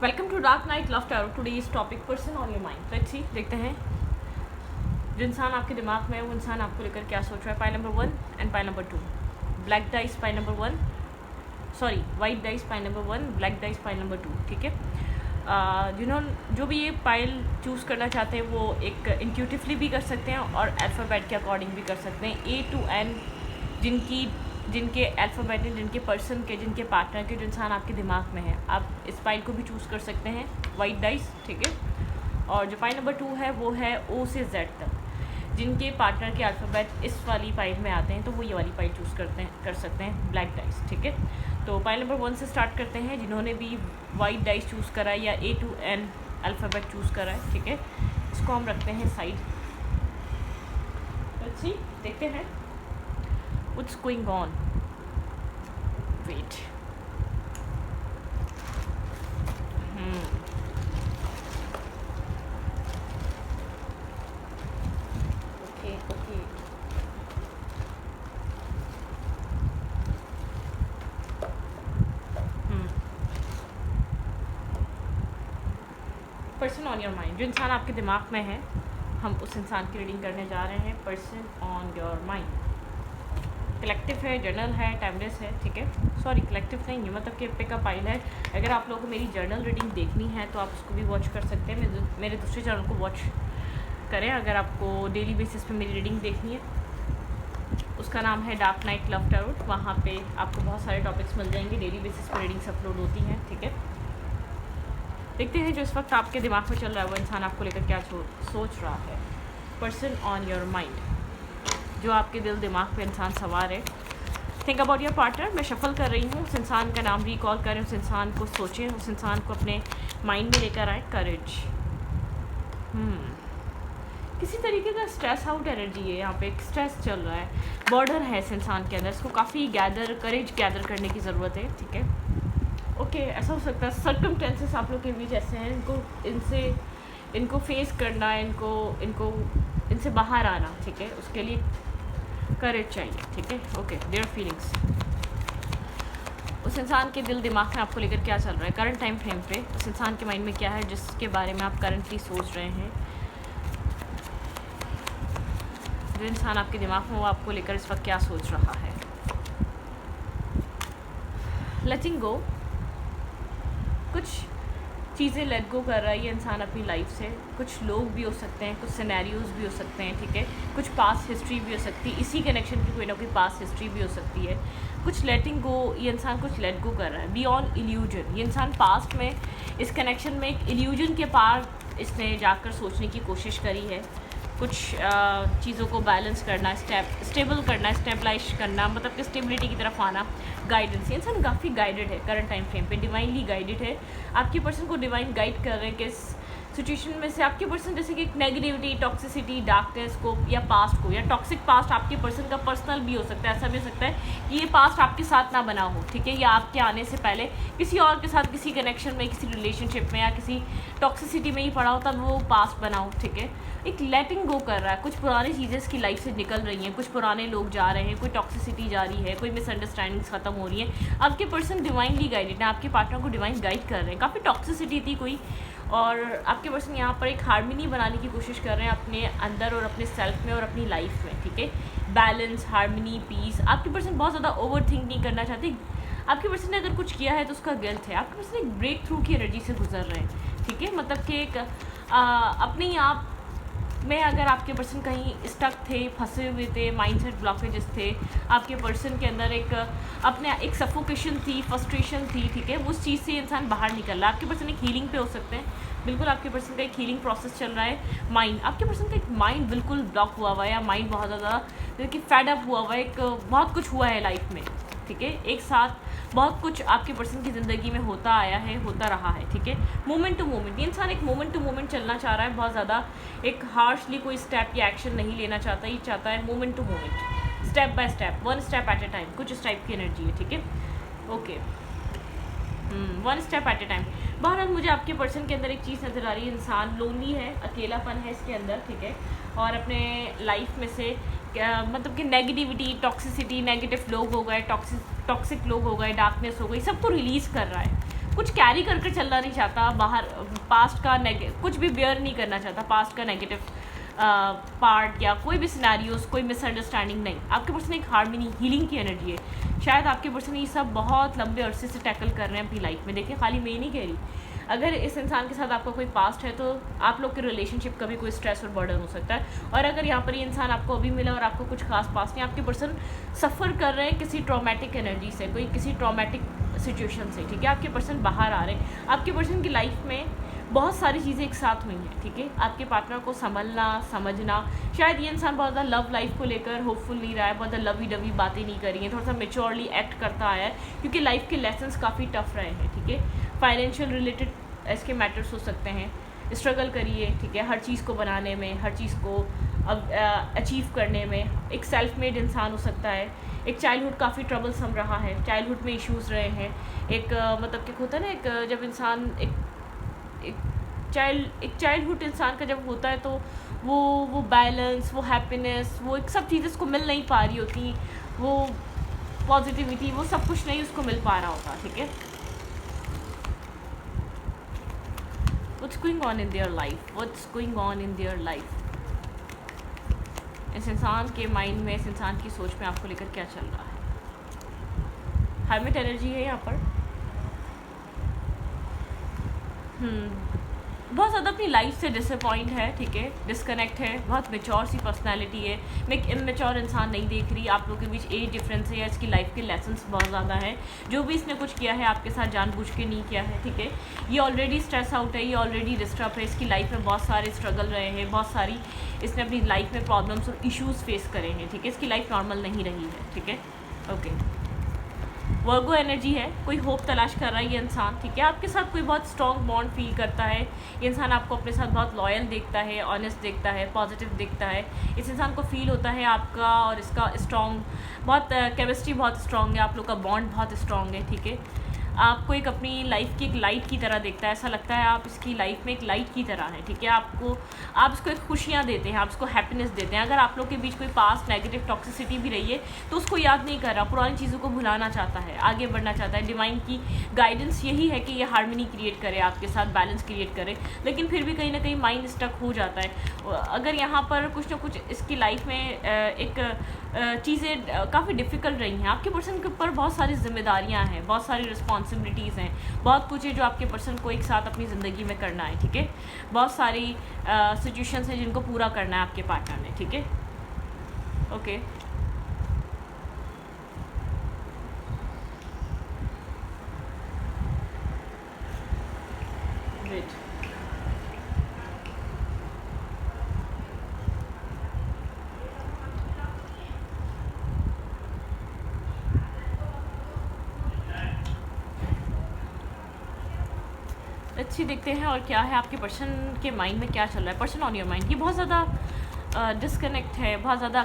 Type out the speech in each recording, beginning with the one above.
Welcome to dark night love tarot. Today's topic person on your mind. Let's see, देखते हैं जो इंसान आपके दिमाग में है वो इंसान आपको लेकर क्या सोच रहा है। Pile number 1 and pile number 2। Black dice pile number 1, sorry white dice pile number 1, black dice pile number 2। ठीक है, जिन्होंने जो भी ये पाइल चूज़ करना चाहते हैं वो एक इंट्यूटिवली भी कर सकते हैं और अल्फ़ाबेट के अकॉर्डिंग भी कर सकते हैं। A to N जिनके अल्फ़ाबेट हैं, जिनके पर्सन के, जिनके पार्टनर के, जो इंसान आपके दिमाग में है, आप इस पाइल को भी चूज़ कर सकते हैं, वाइट डाइस। ठीक है, और जो पाइल नंबर 2 है वो है O से Z तक। जिनके पार्टनर के अल्फ़ाबेट इस वाली पाइल में आते हैं तो वो ये वाली पाइल चूज़ कर सकते हैं, ब्लैक डाइस। ठीक है, तो पाइल नंबर 1 से स्टार्ट करते हैं। जिन्होंने भी वाइट डाइस चूज़ करा है या A to N alphabet choose करा है, ठीक है, इसको हम रखते हैं साइड। अच्छी, देखते हैं what's going on. Wait. Okay. Person on your mind, जो इंसान आपके दिमाग में है, हम उस इंसान की रीडिंग करने जा रहे हैं। Person on your mind collective है, जर्नल है, टाइमलेस है। ठीक है, सॉरी कलेक्टिव नहीं है, मतलब कि पिकअप फाइल है। अगर आप लोगों को मेरी जर्नल रीडिंग देखनी है तो आप उसको भी वॉच कर सकते हैं। मेरे दूसरे चैनल को वॉच करें अगर आपको डेली बेसिस पे मेरी रीडिंग देखनी है। उसका नाम है डार्क नाइट लव टैरो। वहाँ पे आपको बहुत सारे टॉपिक्स मिल जाएंगे, डेली बेसिस पे रीडिंग्स अपलोड होती हैं। ठीक है, देखते हैं जो इस वक्त आपके दिमाग में चल रहा है वो इंसान आपको लेकर क्या सोच रहा है। पर्सन ऑन योर माइंड, जो आपके दिल दिमाग पे इंसान सवार है। Think about your partner. मैं शफल कर रही हूँ, उस इंसान का नाम रिकॉल करें, उस इंसान को सोचें, उस इंसान को अपने माइंड में लेकर आए। करेज, किसी तरीके का स्ट्रेस आउट एनर्जी है यहाँ पे, एक स्ट्रेस चल रहा है, बॉर्डर है इस इंसान के अंदर। इसको काफ़ी करेज गैदर करने की ज़रूरत है। ठीक है, ओके, ऐसा हो सकता है सर्कमस्टेंसेस आप लोग के बीच ऐसे हैं, इनको फेस करना, इनसे बाहर आना। ठीक है, उसके लिए करेज चाहिए। ठीक है, ओके, देयर फीलिंग्स। उस इंसान के दिल दिमाग में आपको लेकर क्या चल रहा है करंट टाइम फ्रेम पे। उस इंसान के माइंड में क्या है जिसके बारे में आप करंटली सोच रहे हैं। जो इंसान आपके दिमाग में वो आपको लेकर इस वक्त क्या सोच रहा है। लेटिंग गो, कुछ चीज़ें लेट गो कर रहा है ये इंसान अपनी लाइफ से। कुछ लोग भी हो सकते हैं, कुछ सिनेरियोज भी हो सकते हैं। ठीक है, कुछ पास्ट हिस्ट्री भी हो सकती है, इसी कनेक्शन की कोई ना कोई पास्ट हिस्ट्री भी हो सकती है। कुछ लेटिंग गो, ये इंसान कुछ लेट गो कर रहा है बियॉन्ड इल्यूजन। ये इंसान पास्ट में इस कनेक्शन में एक इल्यूजन के पार इसने जाकर सोचने की कोशिश करी है। कुछ चीज़ों को बैलेंस करना, स्टेबल करना, स्टेबलाइज करना, मतलब कि स्टेबिलिटी की तरफ आना, गाइडेंस। ये इंसान काफ़ी गाइडेड है करंट टाइम फ्रेम पे, डिवाइनली गाइडेड है। आपके पर्सन को डिवाइन गाइड कर रहे हैं कि इस सिचुएशन में से आपके पर्सन जैसे कि नेगेटिविटी, टॉक्सिसिटी, डार्कनेस को या पास्ट को, या टॉक्सिक पास्ट आपके पर्सन का पर्सनल भी हो सकता है। ऐसा भी हो सकता है कि ये पास्ट आपके साथ ना बना हो। ठीक है, या आपके आने से पहले किसी और के साथ किसी कनेक्शन में, किसी रिलेशनशिप में या किसी टॉक्सिसिटी में ही पड़ा हो, तब वो पास्ट बना हो। ठीक है, एक लेटिंग गो कर रहा है। कुछ पुरानी चीज़ें इसकी लाइफ से निकल रही हैं, कुछ पुराने लोग जा रहे हैं, कोई टॉक्सिसिटी जा रही है, कोई मिसअंडरस्टैंडिंग्स खत्म हो रही है। आपके पर्सन डिवाइनली गाइडेड है, आपके पार्टनर को डिवाइन गाइड कर रहे हैं। काफ़ी टॉक्सिसिटी थी कोई, और आपके पर्सन यहाँ पर एक हार्मनी बनाने की कोशिश कर रहे हैं अपने अंदर और अपने सेल्फ में और अपनी लाइफ में। ठीक है, बैलेंस, हार्मनी, पीस। आपके पर्सन बहुत ज़्यादा ओवर थिंक नहीं करना चाहते। आपके पर्सन ने अगर कुछ किया है तो उसका गिल्ट है। आपके पर्सन एक ब्रेक थ्रू की एनर्जी से गुजर रहे हैं। ठीक है, मतलब कि एक अपने आप में अगर आपके पर्सन कहीं स्टक थे, फंसे हुए थे, माइंडसेट ब्लॉकेजेस थे, आपके पर्सन के अंदर एक सफोकेशन थी, फ्रस्ट्रेशन थी। ठीक है, उस चीज़ से इंसान बाहर निकल रहा है। आपके पर्सन एक हीलिंग पे हो सकते हैं, बिल्कुल आपके पर्सन का एक हीलिंग प्रोसेस चल रहा है। माइंड, आपके पर्सन का एक माइंड बिल्कुल ब्लॉक हुआ हुआ है, या माइंड बहुत ज़्यादा जैसे कि फेड अप हुआ हुआ है। बहुत कुछ हुआ है लाइफ में। ठीक है, एक साथ बहुत कुछ आपके पर्सन की ज़िंदगी में होता आया है, होता रहा है। ठीक है, मोमेंट टू मोमेंट, ये इंसान एक मोमेंट टू मोमेंट चलना चाह रहा है। बहुत ज़्यादा एक हार्शली कोई स्टेप या एक्शन नहीं लेना चाहता, ये चाहता है moment to moment, step by step, one step at a time. कुछ इस टाइप की एनर्जी है। ठीक है, okay, one step at a time. बहरहाल मुझे आपके पर्सन के अंदर एक चीज़ नज़र आ रही है, इंसान लोनली है, अकेलापन है इसके अंदर। ठीक है, और अपने लाइफ में से मतलब कि नेगेटिविटी, टॉक्सिसिटी, नेगेटिव लोग हो गए, टॉक्सिक लोग हो गए, डार्कनेस हो गई, सबको रिलीज़ कर रहा है। कुछ कैरी करके चलना नहीं चाहता बाहर, पास्ट का कुछ भी बेयर नहीं करना चाहता, पास्ट का नेगेटिव पार्ट या कोई भी सिनेरियोस, कोई मिसअंडरस्टैंडिंग नहीं। आपके पर्सन एक हार्मनी, हीलिंग की एनर्जी है। शायद आपके पर्सन ये सब बहुत लंबे अरसे से टैकल कर रहे हैं अपनी लाइफ में। देखिए, खाली मैं ही नहीं कह रही, अगर इस इंसान के साथ आपका कोई पास्ट है तो आप लोग के रिलेशनशिप का भी कोई स्ट्रेस और बर्डन हो सकता है। और अगर यहाँ पर ये इंसान आपको अभी मिला और आपको कुछ खास पास्ट नहीं, आपके पर्सन सफ़र कर रहे हैं किसी ट्रॉमेटिक एनर्जी से, कोई किसी ट्रॉमेटिक सिचुएशन से, ठीक है। आपके पर्सन बाहर आ रहे हैं, आपके पर्सन की लाइफ में बहुत सारी चीज़ें एक साथ हुई हैं, ठीक है। आपके पार्टनर को संभलना, समझना, शायद ये इंसान बहुत ज़्यादा लव लाइफ को लेकर होपफुल नहीं रहा है, बहुत ज़्यादा लवी डवी बातें नहीं करी हैं, थोड़ा सा मेच्योरली एक्ट करता आया है, क्योंकि लाइफ के लेसन्स काफ़ी टफ रहे हैं, ठीक है। फाइनेंशियल रिलेटेड इसके मैटर्स हो सकते हैं, स्ट्रगल करिए, ठीक है, हर चीज़ को बनाने में, हर चीज़ को अब अचीव करने में। एक सेल्फ मेड इंसान हो सकता है, एक चाइल्डहुड काफ़ी ट्रबलसम रहा है, चाइल्डहुड में इश्यूज़ रहे हैं, एक मतलब क्या होता है ना, एक जब इंसान एक चाइल्डहुड इंसान का जब होता है तो वो बैलेंस, वो हैप्पीनेस, वो एक सब चीज़ें उसको मिल नहीं पा रही होती, वो पॉजिटिविटी, वो सब कुछ नहीं उसको मिल पा रहा होता, ठीक है। What's going on in their life? What's going on in their life? इस इंसान के माइंड में, इस इंसान की सोच में आपको लेकर क्या चल रहा है? हर्मिट एनर्जी है यहाँ पर। बहुत ज़्यादा अपनी लाइफ से डिसअपॉइंट है, ठीक है, डिस्कनेक्ट है, बहुत मेच्योर सी पर्सनालिटी है। मैं एक इमेच्योर इंसान नहीं देख रही। आप लोगों के बीच एज डिफरेंस है या इसकी लाइफ के लेसन्स बहुत ज़्यादा हैं। जो भी इसने कुछ किया है आपके साथ जानबूझ के नहीं किया है, ठीक है। ये ऑलरेडी स्ट्रेस आउट है, ये ऑलरेडी डिस्टर्ब है, इसकी लाइफ में बहुत सारे स्ट्रगल रहे हैं, बहुत सारी इसने अपनी लाइफ में प्रॉब्लम्स और इश्यूज़ फेस करे हैं, ठीक है। इसकी लाइफ नॉर्मल नहीं रही है, ठीक है। ओके, वर्गो एनर्जी है, कोई होप तलाश कर रहा है ये इंसान, ठीक है। आपके साथ कोई बहुत स्ट्रॉन्ग बॉन्ड फील करता है ये इंसान, आपको अपने साथ बहुत लॉयल देखता है, ऑनेस्ट देखता है, पॉजिटिव देखता है। इस इंसान को फील होता है आपका और इसका स्ट्रॉन्ग, बहुत केमिस्ट्री बहुत स्ट्रॉन्ग है, आप लोग का बॉन्ड बहुत स्ट्रॉन्ग है, ठीक है। आपको एक अपनी लाइफ की एक लाइट की तरह देखता है, ऐसा लगता है आप इसकी लाइफ में एक लाइट की तरह है, ठीक है। आप इसको एक खुशियाँ देते हैं, आप इसको हैप्पीनेस देते हैं। अगर आप लोग के बीच कोई पास्ट नेगेटिव टॉक्सिसिटी भी रही है तो उसको याद नहीं कर रहा, पुरानी चीज़ों को भुलाना चाहता है, आगे बढ़ना चाहता है। डिवाइन की गाइडेंस यही है कि ये हार्मनी क्रिएट करे, आपके साथ बैलेंस क्रिएट करे, लेकिन फिर भी कहीं ना कहीं माइंड स्टक हो जाता है। अगर यहाँ पर कुछ ना कुछ इसकी लाइफ में एक चीज़ें काफ़ी डिफ़िकल्ट रही हैं, आपके पर्सन के ऊपर बहुत सारी जिम्मेदारियाँ हैं, बहुत सारी रिस्पॉन्सिबिलिटीज़ हैं, बहुत कुछ है जो आपके पर्सन को एक साथ अपनी ज़िंदगी में करना है, ठीक है। बहुत सारी सिचुएशंस हैं जिनको पूरा करना है आपके पार्टनर ने, ठीक है। Okay, great. अच्छी देखते हैं और क्या है आपके पर्सन के माइंड में क्या चल रहा है। पर्सन ऑन योर माइंड, ये बहुत ज़्यादा डिस्कनेक्ट है, बहुत ज़्यादा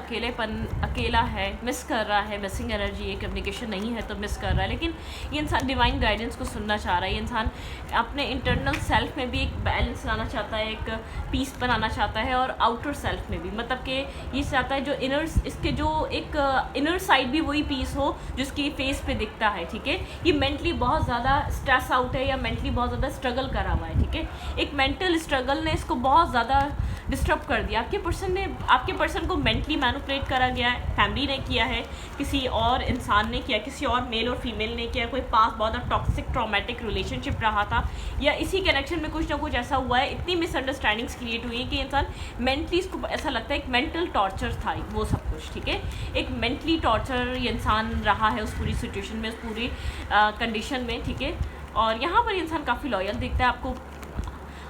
अकेला है, मिस कर रहा है, मिसिंग एनर्जी है, कम्युनिकेशन नहीं है तो मिस कर रहा है। लेकिन ये इंसान डिवाइन गाइडेंस को सुनना चाह रहा है, ये इंसान अपने इंटरनल सेल्फ में भी एक बैलेंस लाना चाहता है, एक पीस बनाना चाहता है, और आउटर सेल्फ में भी, मतलब कि ये चाहता है जो इसके जो एक इनर साइड भी वही पीस हो जो इसकी फेस पे दिखता है, ठीक है। ये मेंटली बहुत ज़्यादा स्ट्रेस आउट है या मेंटली बहुत ज़्यादा स्ट्रगल करा हुआ है, ठीक है। एक मेंटल स्ट्रगल ने इसको बहुत ज़्यादा डिस्टर्ब कर दिया। आपके पर्सन को मेंटली मैनिपुलेट करा गया है, फैमिली ने किया है, किसी और इंसान ने किया, किसी और मेल और फीमेल ने किया, कोई पास बहुत टॉक्सिक ट्रॉमेटिक रिलेशनशिप रहा था, या इसी कनेक्शन में कुछ ना कुछ ऐसा हुआ है, इतनी मिसअंडरस्टैंडिंग्स क्रिएट हुई है कि इंसान मेंटली, इसको ऐसा लगता है एक मेंटल टॉर्चर था वो सब कुछ, ठीक है। एक मेंटली टॉर्चर ये इंसान रहा है उस पूरी सिचुएशन में, उस पूरी कंडीशन में, ठीक है। और यहाँ पर इंसान काफ़ी लॉयल दिखता है आपको,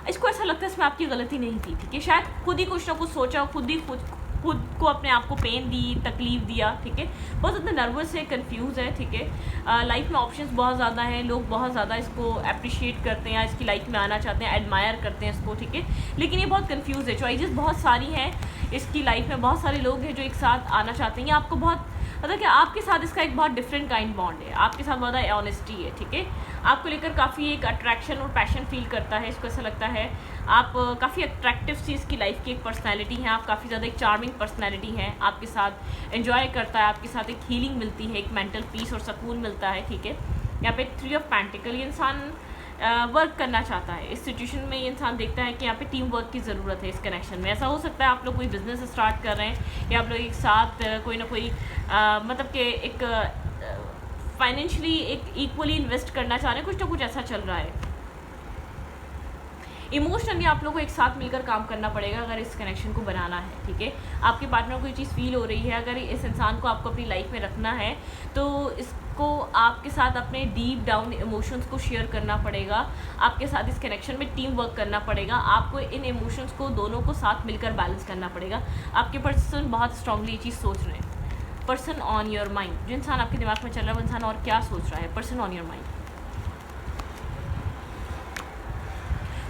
इसको ऐसा लगता है इसमें आपकी गलती नहीं थी, ठीक है। शायद खुद ही कुछ ना कुछ सोचा, खुद को अपने आप को पेन दी, तकलीफ दिया, ठीक है। बहुत ज़्यादा नर्वस है, कंफ्यूज है, ठीक है। लाइफ में ऑप्शंस बहुत ज़्यादा हैं, लोग बहुत ज़्यादा इसको अप्रिशिएट करते हैं, इसकी लाइफ में आना चाहते हैं, एडमायर करते हैं इसको, ठीक है। लेकिन ये बहुत कंफ्यूज है, चॉइसेस बहुत सारी हैं इसकी लाइफ में, बहुत सारे लोग हैं जो एक साथ आना चाहते हैं। ये आपको बहुत मतलब कि आपके साथ इसका एक बहुत डिफरेंट काइंड बॉन्ड है, आपके साथ बहुत ज़्यादा ऑनेस्टी है, ठीक है। आपको लेकर काफ़ी एक अट्रैक्शन और पैशन फील करता है, इसको ऐसा लगता है आप काफ़ी अट्रैक्टिव सी इसकी लाइफ की एक पर्सनैलिटी है, आप काफ़ी ज़्यादा एक चार्मिंग पर्सनैलिटी है, आपके साथ एंजॉय करता है, आपके साथ एक हीलिंग मिलती है, एक मेंटल पीस और सुकून मिलता है, ठीक है। यहाँ पे 3 ऑफ पेंटिकल, ये इंसान वर्क करना चाहता है। इस सिचुएशन में ये इंसान देखता है कि यहाँ पे टीम वर्क की ज़रूरत है। इस कनेक्शन में ऐसा हो सकता है आप लोग कोई बिज़नेस स्टार्ट कर रहे हैं या आप लोग एक साथ कोई ना कोई मतलब कि एक फाइनेंशियली एक इक्वली इन्वेस्ट करना चाह रहे हैं, कुछ ना कुछ ऐसा चल रहा है। इमोशनली आप लोग को एक साथ मिलकर काम करना पड़ेगा अगर इस कनेक्शन को बनाना है, ठीक है। आपके पार्टनर को ये चीज़ फील हो रही है, अगर इस इंसान को आपको अपनी लाइफ में रखना है तो इसको आपके साथ अपने डीप डाउन इमोशंस को शेयर करना पड़ेगा। आपके साथ इस कनेक्शन में टीम वर्क करना पड़ेगा। आपको इन इमोशंस को दोनों को साथ मिलकर बैलेंस करना पड़ेगा। आपके पर्सन बहुत स्ट्रांगली ये चीज़ सोच रहे हैं। पर्सन ऑन योर माइंड, जो इंसान आपके दिमाग में चल रहा है वो इंसान और क्या सोच रहा है। Person on your mind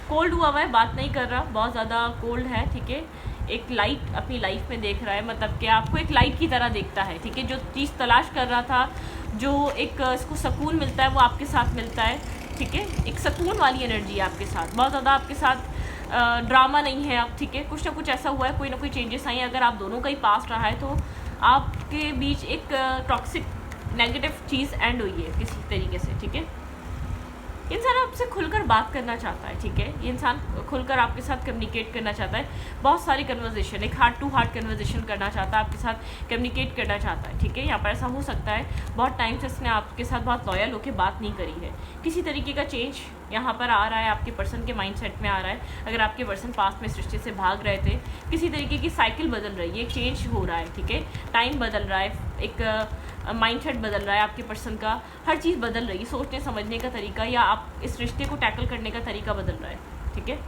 cold हुआ है, बात नहीं कर रहा, बहुत ज़्यादा कोल्ड है, ठीक है। एक लाइट अपनी लाइफ में देख रहा है, मतलब कि आपको एक लाइट की तरह देखता है, ठीक है। जो चीज़ तलाश कर रहा था, जो एक इसको सुकून मिलता है वो आपके साथ मिलता है, ठीक है। एक सुकून वाली एनर्जी है आपके साथ, बहुत ज़्यादा आपके साथ ड्रामा नहीं है अब, ठीक है। कुछ ना कुछ ऐसा हुआ है, कोई ना कोई चेंजेस आई हैं। अगर आप दोनों का ही पास्ट रहा है तो आपके बीच एक टॉक्सिक नेगेटिव चीज़ एंड हुई है किसी तरीके से, ठीक है। इंसान आपसे खुलकर बात करना चाहता है, ठीक है। ये इंसान खुलकर आपके साथ कम्युनिकेट करना चाहता है, बहुत सारी कन्वर्सेशन, एक हार्ट टू हार्ट कन्वर्सेशन करना चाहता है, आपके साथ कम्युनिकेट करना चाहता है, ठीक है। यहाँ पर ऐसा हो सकता है बहुत टाइम से इसने आपके साथ बहुत लॉयल होकर बात नहीं करी है। किसी तरीके का चेंज यहाँ पर आ रहा है, आपके पर्सन के माइंडसेट में आ रहा है। अगर आपके पर्सन पास्ट में इस रिश्ते से भाग रहे थे, किसी तरीके की साइकिल बदल रही है, एक चेंज हो रहा है, ठीक है। टाइम बदल रहा है, एक माइंडसेट बदल रहा है आपके पर्सन का, हर चीज़ बदल रही है, सोचने समझने का तरीका या आप इस रिश्ते को टैकल करने का तरीका बदल रहा है, ठीक है।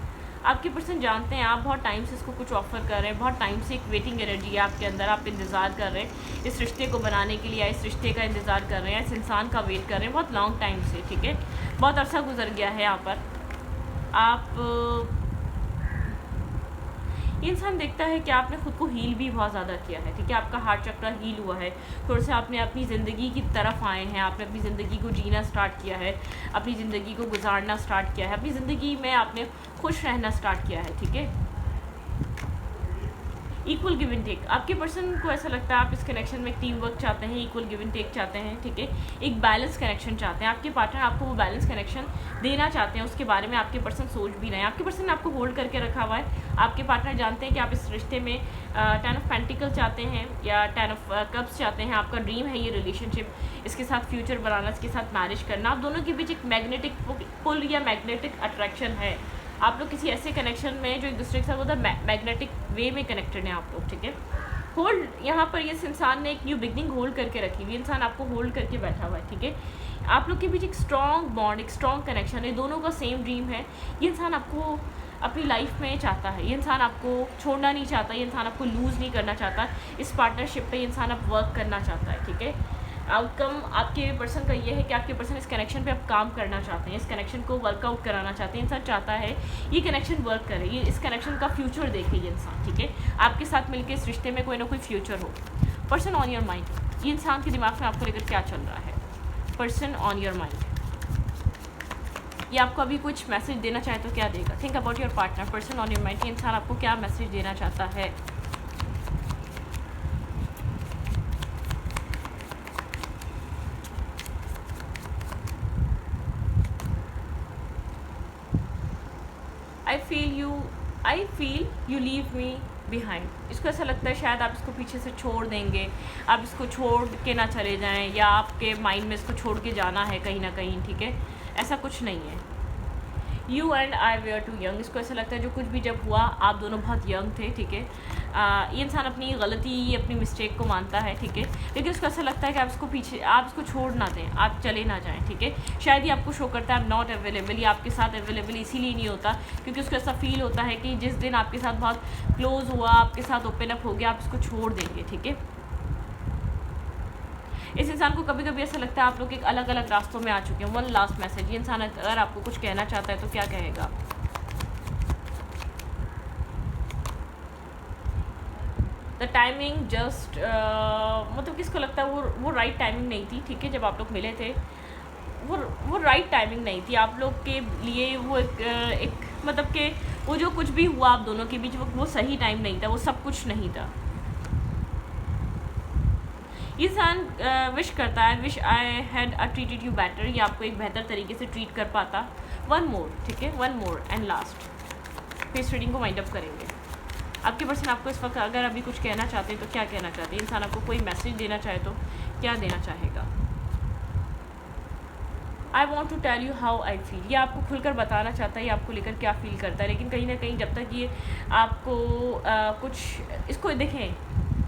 आपके पर्सन जानते हैं आप बहुत टाइम से इसको कुछ ऑफर कर रहे हैं, बहुत टाइम से एक वेटिंग एनर्जी है आपके अंदर, आप इंतज़ार कर रहे हैं इस रिश्ते को बनाने के लिए, या इस रिश्ते का इंतज़ार कर रहे हैं, इस इंसान का वेट कर रहे हैं बहुत लॉन्ग टाइम से, ठीक है। बहुत अरसा गुजर गया है यहाँ पर। आप ये इंसान देखता है कि आपने खुद को हील भी बहुत ज़्यादा किया है, ठीक है। आपका हार्ट चक्र हील हुआ है, थोड़ा सा आपने अपनी ज़िंदगी की तरफ आए हैं, आपने अपनी ज़िंदगी को जीना स्टार्ट किया है, अपनी ज़िंदगी को गुजारना स्टार्ट किया है, अपनी ज़िंदगी में आपने खुश रहना स्टार्ट किया है, ठीक है। इक्वल गिव एंड टेक, आपके पर्सन को ऐसा लगता है आप इस कनेक्शन में टीम वर्क चाहते हैं, इक्वल गिव एंड टेक चाहते हैं, ठीक है। एक बैलेंस कनेक्शन चाहते हैं। आपके पार्टनर आपको वो बैलेंस कनेक्शन देना चाहते हैं, उसके बारे में आपके पर्सन सोच भी रहे हैं। आपके पर्सन ने आपको होल्ड करके रखा हुआ है। आपके पार्टनर जानते हैं कि आप इस रिश्ते में 10 ऑफ पेंटिकल चाहते हैं या 10 ऑफ कप्स चाहते हैं। आपका ड्रीम है ये रिलेशनशिप, इसके साथ फ्यूचर बनाना, इसके साथ मैरिज करना। आप दोनों के बीच एक मैग्नेटिक पुल या मैग्नेटिक अट्रैक्शन है। आप लोग किसी ऐसे कनेक्शन में जो एक दूसरे के साथ उधर मैग्नेटिक वे में कनेक्टेड हैं आप लोग, ठीक है। होल्ड यहाँ पर इस इंसान ने एक न्यू बिगनिंग होल्ड करके रखी हुई, इंसान आपको होल्ड करके बैठा हुआ है, ठीक है। आप लोग के बीच एक स्ट्रॉन्ग बॉन्ड, एक स्ट्रॉन्ग कनेक्शन है, दोनों का सेम ड्रीम है। ये इंसान आपको अपनी लाइफ में चाहता है, ये इंसान आपको छोड़ना नहीं चाहता, ये इंसान आपको लूज़ नहीं करना चाहता। इस पार्टनरशिप पे ये इंसान अब वर्क करना चाहता है, ठीक है। आउटकम आपके पर्सन का ये है कि आपके पर्सन इस कनेक्शन पे आप काम करना चाहते हैं, इस कनेक्शन को वर्कआउट कराना चाहते हैं। इंसान चाहता है ये कनेक्शन वर्क करे, ये इस कनेक्शन का फ्यूचर देखे ये इंसान, ठीक है। आपके साथ मिलकर इस रिश्ते में कोई ना कोई फ्यूचर हो। पर्सन ऑन योर माइंड, ये इंसान के दिमाग में आपको लेकर क्या चल रहा है। पर्सन ऑन योर माइंड, ये आपको अभी कुछ मैसेज देना चाहे तो क्या देगा। Think about your partner. Person on your mind, ये इंसान आपको क्या मैसेज देना चाहता है। I feel you leave me behind. इसको ऐसा लगता है शायद आप इसको पीछे से छोड़ देंगे, आप इसको छोड़ के ना चले जाएं, या आपके माइंड में इसको छोड़ के जाना है कहीं ना कहीं, ठीक है। ऐसा कुछ नहीं है। You and I were too young, इसको ऐसा लगता है जो कुछ भी जब हुआ आप दोनों बहुत यंग थे, ठीक है। ये इंसान अपनी गलती, अपनी मिस्टेक को मानता है, ठीक है। लेकिन उसको ऐसा लगता है कि आप इसको पीछे, आप इसको छोड़ ना दें, आप चले ना जाएं, ठीक है। शायद ये आपको शो करता है आई एम नॉट अवेलेबल, ये आपके साथ अवेलेबल इसीलिए नहीं होता क्योंकि उसको ऐसा फील होता है कि जिस दिन आपके साथ बहुत क्लोज हुआ, आपके साथ ओपन अप हो गया, आप इसको छोड़ देंगे, ठीक है। इस इंसान को कभी कभी ऐसा लगता है आप लोग एक अलग अलग रास्तों में आ चुके हैं। वन लास्ट मैसेज, ये इंसान अगर आपको कुछ कहना चाहता है तो क्या कहेगा। द टाइमिंग जस्ट मतलब किसको लगता है वो राइट टाइमिंग नहीं थी, ठीक है। जब आप लोग मिले थे वो राइट टाइमिंग नहीं थी आप लोग के लिए। वो एक मतलब कि वो जो कुछ भी हुआ आप दोनों के बीच वो सही टाइम नहीं था, वो सब कुछ नहीं था। इंसान विश करता है, wish I had treated you better, ये आपको एक बेहतर तरीके से ट्रीट कर पाता। वन मोर, ठीक है, वन मोर एंड लास्ट, फिर इस रीडिंग को वाइंड अप करेंगे। आपके पर्सन आपको इस वक्त अगर अभी कुछ कहना चाहते हैं तो क्या कहना चाहते हैं? इंसान आपको कोई मैसेज देना चाहे तो क्या देना चाहेगा? I want to tell you how I feel, ये आपको खुलकर बताना चाहता है, ये आपको लेकर क्या फील करता है, लेकिन कहीं ना कहीं जब तक ये आपको कुछ इसको देखें,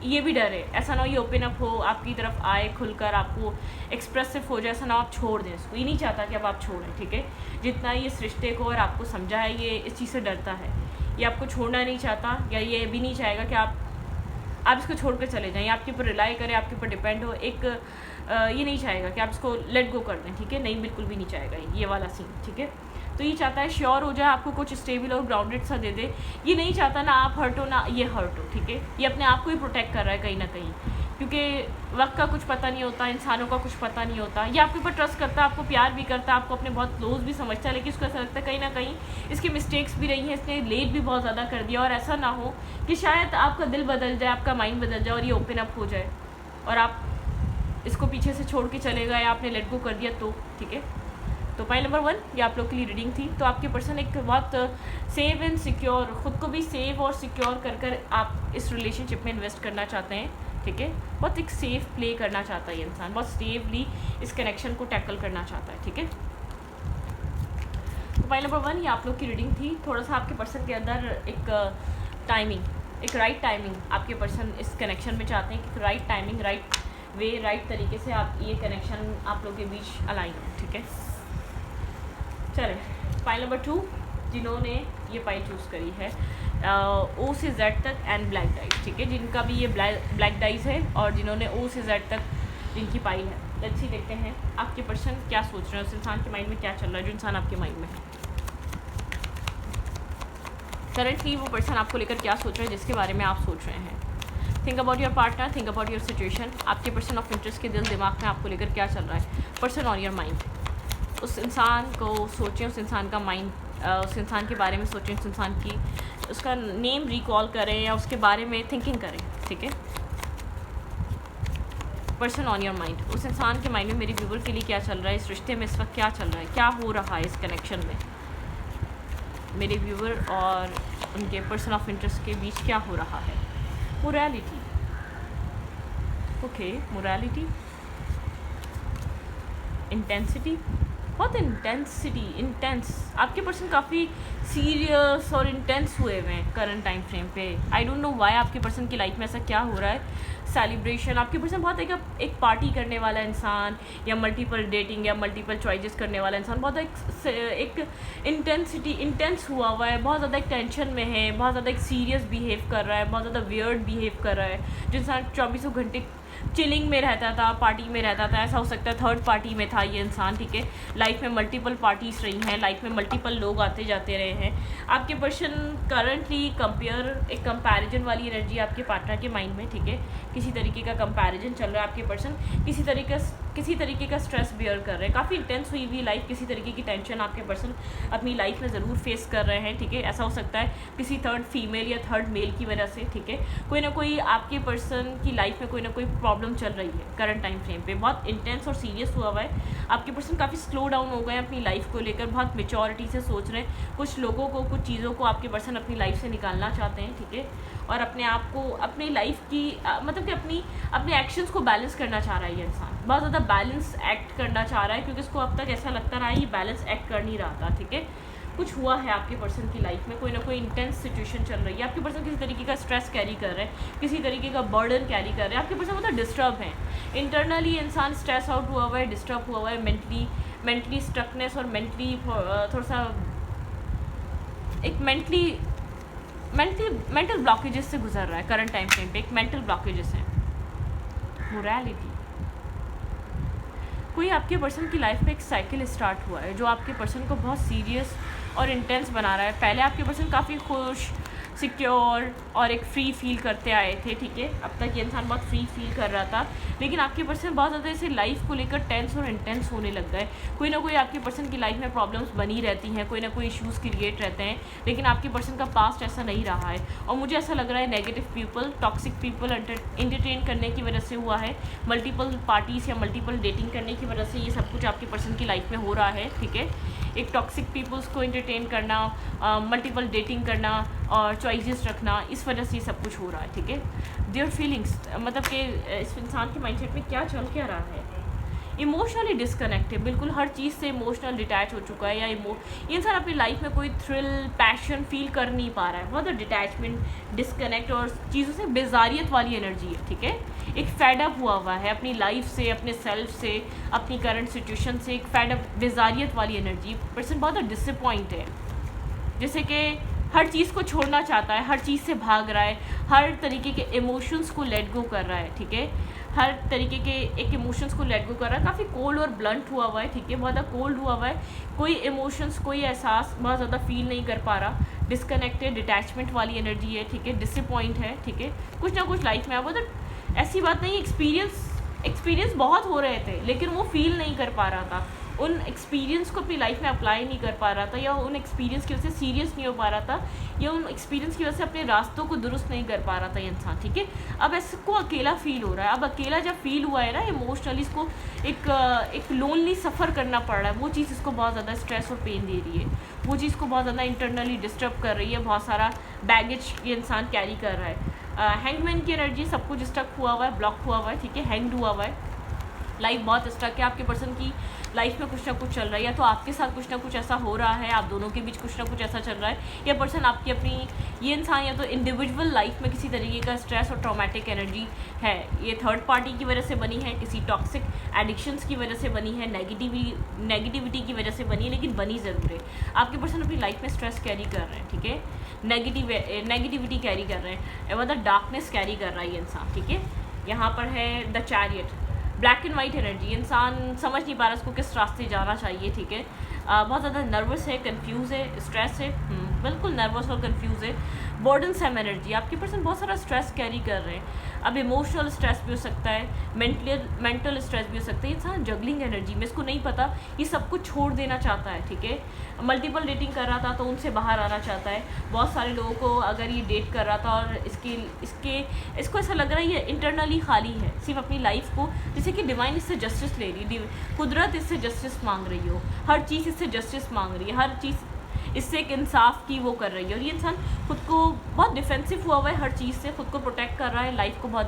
ये भी डर है, ऐसा ना हो ये ओपन अप हो, आपकी तरफ आए खुलकर, आपको एक्सप्रेसिव हो जाए, ऐसा ना आप छोड़ दें इसको, ये नहीं चाहता कि अब आप छोड़ें, ठीक है। जितना ये इस रिश्ते को और आपको समझा है, ये इस चीज़ से डरता है, ये आपको छोड़ना नहीं चाहता, या ये भी नहीं चाहेगा कि आप इसको छोड़ कर चले जाएँ, आपके ऊपर रिलाई करें, आपके ऊपर डिपेंड हो, एक ये नहीं चाहेगा कि आप इसको लेट गो कर दें, ठीक है, नहीं, बिल्कुल भी नहीं चाहेगा ये वाला सीन, ठीक है। तो ये चाहता है श्योर हो जाए, आपको कुछ स्टेबल और ग्राउंडेड सा दे दे, ये नहीं चाहता ना आप हर्ट हो ना ये हर्ट हो, ठीक है। ये अपने आप को ही प्रोटेक्ट कर रहा है कहीं ना कहीं, क्योंकि वक्त का कुछ पता नहीं होता, इंसानों का कुछ पता नहीं होता, ये आपके ऊपर ट्रस्ट करता है, आपको प्यार भी करता है, आपको अपने बहुत क्लोज भी समझता है, लेकिन इसको ऐसा लगता है कहीं ना कहीं इसकी मिस्टेक्स भी रही हैं, इसने लेट भी बहुत ज़्यादा कर दिया, और ऐसा ना हो कि शायद आपका दिल बदल जाए, आपका माइंड बदल जाए और ये ओपन अप हो जाए और आप इसको पीछे से छोड़ के चले गए, आपने लेट गो कर दिया तो, ठीक है। तो पॉइंट नंबर 1 ये आप लोग के लिए रीडिंग थी। तो आपके पर्सन एक बहुत सेव एंड सिक्योर, ख़ुद को भी सेव और सिक्योर कर आप इस रिलेशनशिप में इन्वेस्ट करना चाहते हैं, ठीक है। बहुत एक सेफ प्ले करना चाहता है ये इंसान, बहुत सेफली इस कनेक्शन को टैकल करना चाहता है, ठीक है। तो पॉइंट नंबर 1 ये आप लोग की रीडिंग थी। थोड़ा सा आपके पर्सन के अंदर एक टाइमिंग, एक राइट टाइमिंग आपके पर्सन इस कनेक्शन में चाहते हैं कि right timing, right way, right तरीके से आप ये कनेक्शन आप लोग के बीच अलाइन हो, ठीक है। चले पाइल नंबर 2 जिन्होंने ये पाइल चूज़ करी है ओ से जेड तक एंड ब्लैक डाइस, ठीक है, जिनका भी ये ब्लैक डाइस है और जिन्होंने ओ से जेड तक जिनकी पाइल है। लेट्स सी देखते हैं आपके पर्सन क्या सोच रहे हैं, उस इंसान के माइंड में क्या चल रहा है जो इंसान आपके माइंड में है करंटली, वो पर्सन आपको लेकर क्या सोच रहे हैं जिसके बारे में आप सोच रहे हैं। Think about your partner, think about your situation, आपके पर्सन ऑफ इंटरेस्ट के दिल दिमाग में आपको लेकर क्या चल रहा है, पर्सन ऑन योर माइंड। उस इंसान को सोचें, उस इंसान का माइंड, उस इंसान के बारे में सोचें, उस इंसान की उसका नेम रिकॉल करें या उसके बारे में थिंकिंग करें, ठीक है। पर्सन ऑन योर माइंड, उस इंसान के माइंड में मेरी व्यूवर के लिए क्या चल रहा है, इस रिश्ते में इस वक्त क्या चल रहा है, क्या हो रहा है इस कनेक्शन में, मेरे व्यूवर और उनके पर्सन ऑफ इंटरेस्ट के बीच क्या हो रहा है। मोरालिटी, ओके, मोरालिटी, इंटेंसिटी, बहुत इंटेंस, आपके पर्सन काफ़ी सीरियस और इंटेंस हुए हुए हैं करंट टाइम फ्रेम पे। आई डोंट नो वाई आपके पर्सन की लाइफ में ऐसा क्या हो रहा है। सेलिब्रेशन, आपके पर्सन बहुत एक पार्टी करने वाला इंसान या मल्टीपल डेटिंग या मल्टीपल चॉइसेस करने वाला इंसान, बहुत एक इंटेंस हुआ है, बहुत ज़्यादा एक टेंशन में है, बहुत ज़्यादा एक सीरियस बिहेव कर रहा है, बहुत ज़्यादा वियर्ड बिहेव कर रहा है। जो इंसान 24 घंटे चिलिंग में रहता था, पार्टी में रहता था, ऐसा हो सकता है थर्ड पार्टी में था ये इंसान, ठीक है। लाइफ में मल्टीपल पार्टीज रही हैं, लाइफ में मल्टीपल लोग आते जाते रहे हैं। आपके पर्सन करंटली एक कंपैरिजन वाली एनर्जी आपके पार्टनर के माइंड में, ठीक है। किसी तरीके का कंपैरिजन चल रहा है, आपके पर्सन किसी तरीके का स्ट्रेस बियर कर रहे हैं, काफ़ी इंटेंस हुई हुई लाइफ, किसी तरीके की टेंशन आपके पर्सन अपनी लाइफ में ज़रूर फेस कर रहे हैं, ठीक है। ऐसा हो सकता है किसी थर्ड फीमेल या थर्ड मेल की वजह से, ठीक है। कोई ना कोई आपके पर्सन की लाइफ में कोई ना कोई प्रॉब्लम चल रही है करंट टाइम फ्रेम पे, बहुत इंटेंस और सीरियस हुआ है। आपके पर्सन काफ़ी स्लो डाउन हो गए हैं अपनी लाइफ को लेकर, बहुत मेच्योरिटी से सोच रहे हैं। कुछ लोगों को, कुछ चीज़ों को आपके पर्सन अपनी लाइफ से निकालना चाहते हैं, ठीक है। और अपने आप को, अपनी लाइफ की मतलब कि अपने एक्शंस को बैलेंस करना चाह रहा है ये इंसान, बहुत ज़्यादा बैलेंस एक्ट करना चाह रहा है, क्योंकि इसको अब तक ऐसा लगता रहा है ये बैलेंस एक्ट कर नहीं रहा था, ठीक है। कुछ हुआ है आपके पर्सन की लाइफ में, कोई ना कोई इंटेंस सिचुएशन चल रही है, आपके पर्सन किसी तरीके का स्ट्रेस कैरी कर रहे हैं, किसी तरीके का बर्डन कैरी कर रहे हैं। आपके पर्सन मतलब डिस्टर्ब हैं इंटरनली, इंसान स्ट्रेस आउट हुआ है, डिस्टर्ब हुआ है, मेंटली स्ट्रकनेस और मेंटली थोड़ा सा एक मेंटल ब्लॉकेजेस से गुजर रहा है करंट टाइम फ्रेम पे, एक मेंटल ब्लॉकेजेस हैं। मोरालिटी, कोई आपके पर्सन की लाइफ में एक साइकिल स्टार्ट हुआ है जो आपके पर्सन को बहुत सीरियस और इंटेंस बना रहा है। पहले आपके पर्सन काफ़ी खुश, सिक्योर और एक फ्री फील करते आए थे, ठीक है। अब तक ये इंसान बहुत फ्री फील कर रहा था, लेकिन आपके पर्सन बहुत ज़्यादा ऐसे लाइफ को लेकर टेंस और इंटेंस होने लग गए। कोई ना कोई आपके पर्सन की लाइफ में प्रॉब्लम्स बनी रहती हैं, कोई ना कोई इश्यूज़ क्रिएट रहते हैं, लेकिन आपके पर्सन का पास्ट ऐसा नहीं रहा है। और मुझे ऐसा लग रहा है negative people, toxic people entertain करने की वजह से हुआ है, मल्टीपल पार्टीज़ या मल्टीपल डेटिंग करने की वजह से ये सब कुछ आपके पर्सन की लाइफ में हो रहा है, ठीक है। एक टॉक्सिक पीपल्स को एंटरटेन करना, मल्टीपल डेटिंग करना और चॉइसेस रखना, इस वजह से सब कुछ हो रहा है, ठीक है। देयर फीलिंग्स, मतलब कि इस इंसान के माइंडसेट में क्या चल क्या रहा है। इमोशनली डिस्कनेक्टेड, बिल्कुल हर चीज़ से इमोशनल डिटैच हो चुका है, या ये इंसान अपनी लाइफ में कोई थ्रिल पैशन फील कर नहीं पा रहा है। बहुत डिटैचमेंट, डिस्कनेक्ट और चीज़ों से बेजारियत वाली एनर्जी है, ठीक है। एक फैडअप हुआ है अपनी लाइफ से, अपने सेल्फ से, अपनी करंट सिचुएशन से, एक फैडअप बेजारियत वाली एनर्जी। पर्सन बहुत डिसअपॉइंट है, जैसे कि हर चीज़ को छोड़ना चाहता है, हर चीज़ से भाग रहा है, हर तरीके के इमोशंस को लेट गो कर रहा है, ठीक है। हर तरीके के एक इमोशंस को लेट गो कर रहा है, काफ़ी कोल्ड और ब्लंट हुआ है, ठीक है। बहुत ज़्यादा कोल्ड हुआ है, कोई इमोशंस, कोई एहसास बहुत ज़्यादा फील नहीं कर पा रहा। डिस्कनेक्टेड, डिटैचमेंट वाली एनर्जी है, ठीक है। डिसअपॉइंट है, ठीक है। कुछ ना कुछ लाइफ में बहुत, ऐसी बात नहीं, एक्सपीरियंस बहुत हो रहे थे, लेकिन वो फील नहीं कर पा रहा था, उन एक्सपीरियंस को अपनी लाइफ में अप्लाई नहीं कर पा रहा था, या उन एक्सपीरियंस की वजह से सीरियस नहीं हो पा रहा था, या उन एक्सपीरियंस की वजह से अपने रास्तों को दुरुस्त नहीं कर पा रहा था ये इंसान, ठीक है। अब इसको अकेला फील हो रहा है। अब अकेला जब फील हुआ है ना इमोशनली, इसको एक लोनली सफ़र करना पड़ रहा है। वो चीज़ इसको बहुत ज़्यादा स्ट्रेस और पेन दे रही है, वो चीज़ को बहुत ज़्यादा इंटरनली डिस्टर्ब कर रही है, बहुत सारा बैगेज ये इंसान कैरी कर रहा है। हैंगमैन की एनर्जी, सब कुछ स्टक हुआ हुआ है, ब्लॉक हुआ हुआ है, ठीक है, हैंग्ड हुआ हुआ है। लाइफ बहुत स्टक है, आपके पर्सन की लाइफ में कुछ ना कुछ चल रहा है, या तो आपके साथ कुछ ना कुछ ऐसा हो रहा है, आप दोनों के बीच कुछ ना कुछ ऐसा चल रहा है, या पर्सन आपकी अपनी, ये इंसान या तो इंडिविजुअल लाइफ में किसी तरीके का स्ट्रेस और ट्रॉमेटिक एनर्जी है, ये थर्ड पार्टी की वजह से बनी है, किसी टॉक्सिक एडिक्शंस की वजह से बनी है, नेगेटिविटी की वजह से बनी है, लेकिन बनी ज़रूर है। आपके पर्सन अपनी लाइफ में स्ट्रेस कैरी कर रहे हैं, ठीक है, नेगेटिविटी कैरी कर रहे हैं, मतलब डार्कनेस कैरी कर रहा है ये इंसान, ठीक है। यहाँ पर है the chariot, black and white energy, इंसान समझ नहीं पा रहा इसको किस रास्ते जाना चाहिए, ठीक है। बहुत ज़्यादा नर्वस है, कंफ्यूज है, स्ट्रेस है, बिल्कुल नर्वस और कंफ्यूज है। बर्डन सम एनर्जी, आपके पर्सन बहुत सारा स्ट्रेस कैरी कर रहे हैं। अब इमोशनल स्ट्रेस भी हो सकता है, मेंटल स्ट्रेस भी हो सकता है। इंसान जगलिंग एनर्जी में, इसको नहीं पता, ये सब कुछ छोड़ देना चाहता है, ठीक है। मल्टीपल डेटिंग कर रहा था तो उनसे बाहर आना चाहता है। बहुत सारे लोगों को अगर ये डेट कर रहा था और इसको ऐसा लग रहा है ये इंटरनली खाली है, सिर्फ अपनी लाइफ को, जैसे कि डिवाइन इससे जस्टिस ले रही है, कुदरत इससे जस्टिस मांग रही हो, हर चीज़ इससे जस्टिस मांग रही है, हर चीज़ इससे एक इंसाफ की वो कर रही है। और ये इंसान खुद को बहुत डिफेंसिव हुआ है, हर चीज़ से खुद को प्रोटेक्ट कर रहा है, लाइफ में बहुत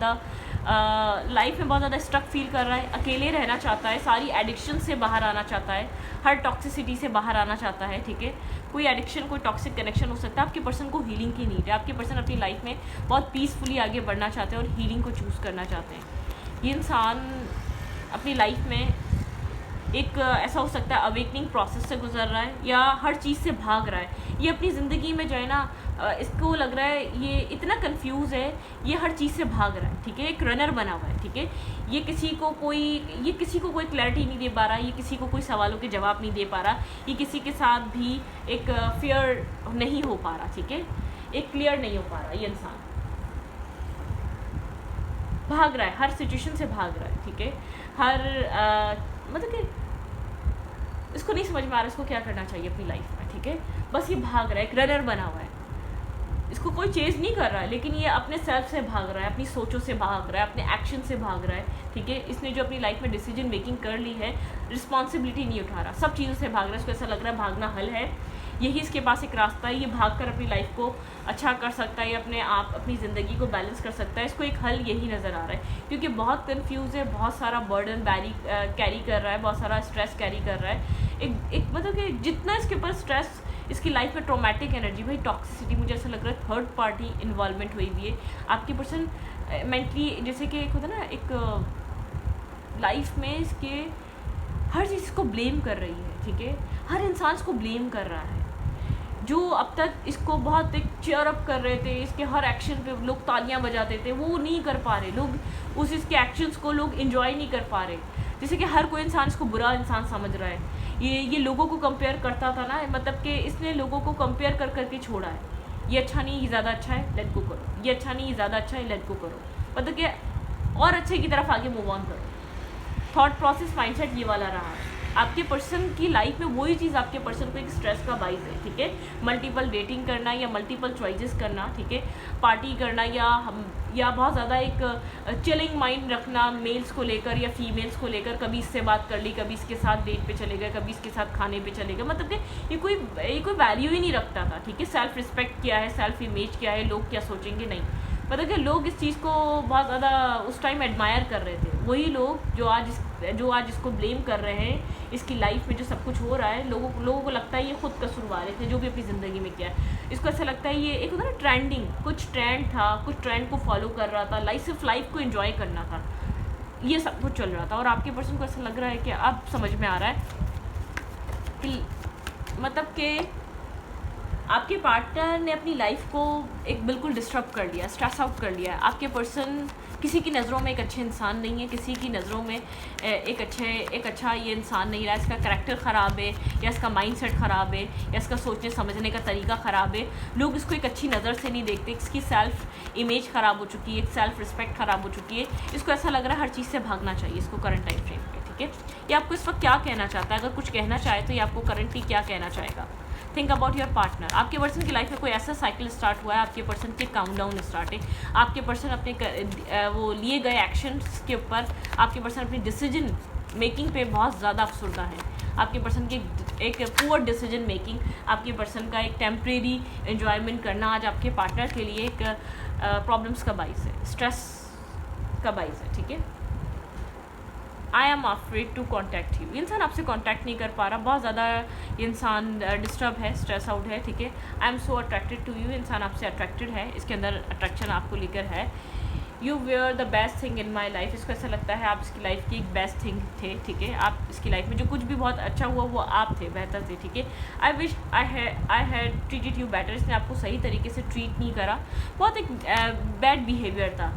ज़्यादा स्ट्रक फील कर रहा है, अकेले रहना चाहता है, सारी एडिक्शन से बाहर आना चाहता है, हर टॉक्सिसिटी से बाहर आना चाहता है, ठीक है। कोई एडिक्शन, कोई टॉक्सिक कनेक्शन हो सकता है। आपके पर्सन को हीलिंग की नीड है, आपके पर्सन अपनी लाइफ में बहुत पीसफुली आगे बढ़ना चाहते हैं और हीलिंग को चूज़ करना चाहते हैं। ये इंसान अपनी लाइफ में एक ऐसा हो सकता है अवेकनिंग प्रोसेस से गुजर रहा है, या हर चीज़ से भाग रहा है। ये अपनी ज़िंदगी में जो है ना, इसको लग रहा है ये इतना कंफ्यूज है, ये हर चीज़ से भाग रहा है, ठीक है। एक रनर बना हुआ है, ठीक है। ये किसी को कोई क्लैरिटी नहीं दे पा रहा, ये किसी को कोई सवालों के जवाब नहीं दे पा रहा, ये किसी के साथ भी एक फेयर नहीं हो पा रहा, ठीक है, एक क्लियर नहीं हो पा रहा। ये इंसान भाग रहा है, हर सिचुएशन से भाग रहा है, ठीक है। मतलब कि इसको नहीं समझ में आ रहा इसको क्या करना चाहिए अपनी लाइफ में, ठीक है। बस ये भाग रहा है, एक रनर बना हुआ है, इसको कोई चेज नहीं कर रहा है, लेकिन ये अपने सेल्फ से भाग रहा है, अपनी सोचों से भाग रहा है, अपने एक्शन से भाग रहा है, ठीक है। इसने जो अपनी लाइफ में डिसीजन मेकिंग कर ली है, रिस्पॉन्सिबिलिटी नहीं उठा रहा, सब चीज़ों से भाग रहा है। इसको ऐसा लग रहा है भागना हल है, यही इसके पास एक रास्ता है, ये भागकर अपनी लाइफ को अच्छा कर सकता है, अपने आप अपनी ज़िंदगी को बैलेंस कर सकता है। इसको एक हल यही नज़र आ रहा है, क्योंकि बहुत कंफ्यूज है, बहुत सारा बर्डन कैरी कर रहा है, बहुत सारा स्ट्रेस कैरी कर रहा है। एक मतलब कि जितना इसके ऊपर स्ट्रेस, इसकी लाइफ में ट्रॉमेटिक एनर्जी, भाई टॉक्सिसिटी, मुझे ऐसा लग रहा है थर्ड पार्टी इन्वॉल्वमेंट हुई हुई है। आपकी पर्सन मेंटली, जैसे कि एक होता है ना, एक लाइफ में इसके हर चीज़ को ब्लेम कर रही है, ठीक है। हर इंसान को ब्लेम कर रहा है, जो अब तक इसको बहुत एक चेयर अप कर रहे थे, इसके हर एक्शन पे लोग तालियां बजाते थे, वो नहीं कर पा रहे लोग, इसके एक्शंस को लोग एंजॉय नहीं कर पा रहे। जैसे कि हर कोई इंसान इसको बुरा इंसान समझ रहा है। ये लोगों को कंपेयर करता था ना, मतलब कि इसने लोगों को कंपेयर कर करके छोड़ा है। ये अच्छा नहीं, ये ज़्यादा अच्छा है, लेट गो करो, ये अच्छा नहीं, ये ज़्यादा अच्छा है, लेट गो करो, मतलब कि और अच्छे की तरफ आगे मूव ऑन करो। थॉट प्रोसेस माइंडसेट ये वाला रहा है। आपके पर्सन की लाइफ में वही चीज़ आपके पर्सन को एक स्ट्रेस का बाइस है, ठीक है। मल्टीपल डेटिंग करना या मल्टीपल चॉइसेस करना, ठीक है, पार्टी करना या बहुत ज़्यादा एक चिलिंग माइंड रखना मेल्स को लेकर या फीमेल्स को लेकर, कभी इससे बात कर ली, कभी इसके साथ डेट पे चले गए, कभी इसके साथ खाने पे चले गए, मतलब कि ये कोई वैल्यू ही नहीं रखता था, ठीक है। सेल्फ रिस्पेक्ट क्या है, सेल्फ इमेज क्या है, लोग क्या सोचेंगे, नहीं, मतलब कि लोग इस चीज़ को बहुत ज़्यादा उस टाइम एडमायर कर रहे थे। वही लोग जो आज इसको ब्लेम कर रहे हैं, इसकी लाइफ में जो सब कुछ हो रहा है, लोगों को लगता है ये खुद कसूरवार थे जो भी अपनी ज़िंदगी में किया है। इसको ऐसा लगता है ये एक होता ना ट्रेंडिंग, कुछ ट्रेंड था, कुछ ट्रेंड को फॉलो कर रहा था, सिर्फ लाइफ को एंजॉय करना था, ये सब कुछ चल रहा था। और आपके पर्सन को ऐसा लग रहा है कि अब समझ में आ रहा है कि मतलब कि आपके पार्टनर ने अपनी लाइफ को एक बिल्कुल डिस्टर्ब कर लिया, स्ट्रेस आउट कर लिया है। आपके पर्सन किसी की नज़रों में एक अच्छे इंसान नहीं है, किसी की नज़रों में एक अच्छा ये इंसान नहीं रहा। इसका करैक्टर ख़राब है, या इसका माइंडसेट ख़राब है, या इसका सोचने समझने का तरीका ख़राब है। लोग इसको एक अच्छी नज़र से नहीं देखते, इसकी सेल्फ इमेज ख़राब हो चुकी है, एक सेल्फ रिस्पेक्ट ख़राब हो चुकी है। इसको ऐसा लग रहा है हर चीज़ से भागना चाहिए इसको करंट टाइम फ्रेम पे, ठीक है। ये आपको इस वक्त क्या कहना चाहता है, अगर कुछ कहना चाहे तो ये आपको करंटली क्या कहना चाहेगा। Think about your partner. आपके पर्सन की लाइफ में कोई ऐसा साइकिल स्टार्ट हुआ है, आपके पर्सन के काउंटडाउन स्टार्ट है, आपके पर्सन अपने वो लिए गए एक्शंस के ऊपर, आपके पर्सन अपनी डिसीजन मेकिंग पे बहुत ज़्यादा अफसरदा है। आपके पर्सन की एक पुअर डिसीजन मेकिंग, आपके पर्सन का एक टेम्प्रेरी एन्जॉयमेंट करना आज आपके पार्टनर के लिए एक प्रॉब्लम्स का बाइस है, स्ट्रेस का बाइस है, ठीक है। I am afraid to contact you. इंसान आपसे कॉन्टैक्ट नहीं कर पा रहा, बहुत ज़्यादा इंसान डिस्टर्ब है, स्ट्रेस आउट है, ठीक है। I am so attracted to you. इंसान आपसे अट्रैक्टेड है, इसके अंदर अट्रैक्शन आपको लेकर है। You were the best thing in my life. इसको ऐसा लगता है आप इसकी लाइफ की एक बेस्ट थिंग थे, ठीक है। आप इसकी लाइफ में जो कुछ भी बहुत अच्छा हुआ वो आप थे, बेहतर थे, ठीक है। I wish I had treated you better. इसने आपको सही तरीके से ट्रीट नहीं करा, बहुत एक बैड बिहेवियर था।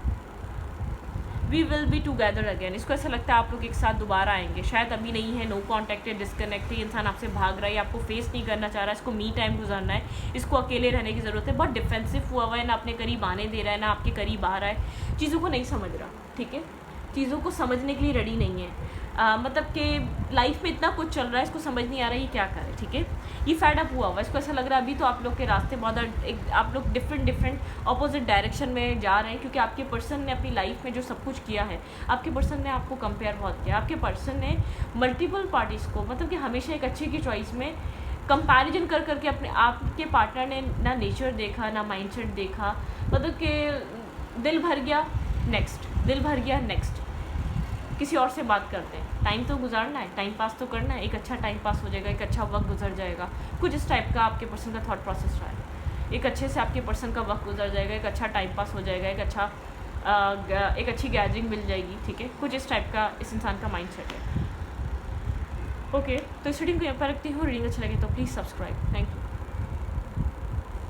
We will be together again. इसको ऐसा लगता है आप लोग एक साथ दोबारा आएंगे, शायद अभी नहीं है, नो कॉन्टैक्ट है, डिस्कनेक्ट है, इंसान आपसे भाग रहा है, आपको फेस नहीं करना चाह रहा है, इसको मी टाइम गुजारना है, इसको अकेले रहने की ज़रूरत है, बहुत डिफेंसिव हुआ है, ना अपने करीब आने दे रहा है, ना आपके करीब आ रहा है, चीज़ों को नहीं समझ रहा, ठीक है, चीज़ों को समझने के लिए रेडी नहीं है। मतलब कि लाइफ में इतना कुछ चल रहा है, इसको समझ नहीं आ रहा है ये क्या करे, ठीक है। ये फैड अप हुआ इसको ऐसा लग रहा है अभी तो आप लोग के रास्ते बहुत आप लोग डिफरेंट अपोजिट डायरेक्शन में जा रहे हैं, क्योंकि आपके पर्सन ने अपनी लाइफ में जो सब कुछ किया है, आपके पर्सन ने आपको कंपेयर बहुत किया। आपके पर्सन ने मल्टीपल पार्टीज़ को, मतलब कि हमेशा एक अच्छे की चॉइस में कंपैरिजन कर करके अपने आपके पार्टनर ने ना नेचर देखा, ना माइंडसेट देखा, मतलब कि दिल भर गया नेक्स्ट, दिल भर गया नेक्स्ट, किसी और से बात करते हैं। टाइम तो गुजारना है, टाइम पास तो करना है, एक अच्छा टाइम पास हो जाएगा, एक अच्छा वक्त गुजर जाएगा। कुछ इस टाइप का आपके पर्सन का थॉट प्रोसेस रहा है। एक अच्छे से आपके पर्सन का वक्त गुजर जाएगा, एक अच्छा टाइम पास हो जाएगा, एक अच्छी गैदरिंग मिल जाएगी, ठीक है। कुछ इस टाइप का इस इंसान का माइंड सेट है। ओके, तो इस रीडिंग को यहाँ पर रखती हूँ। रीडिंग अच्छा लगे तो प्लीज़ सब्सक्राइब। Thank you.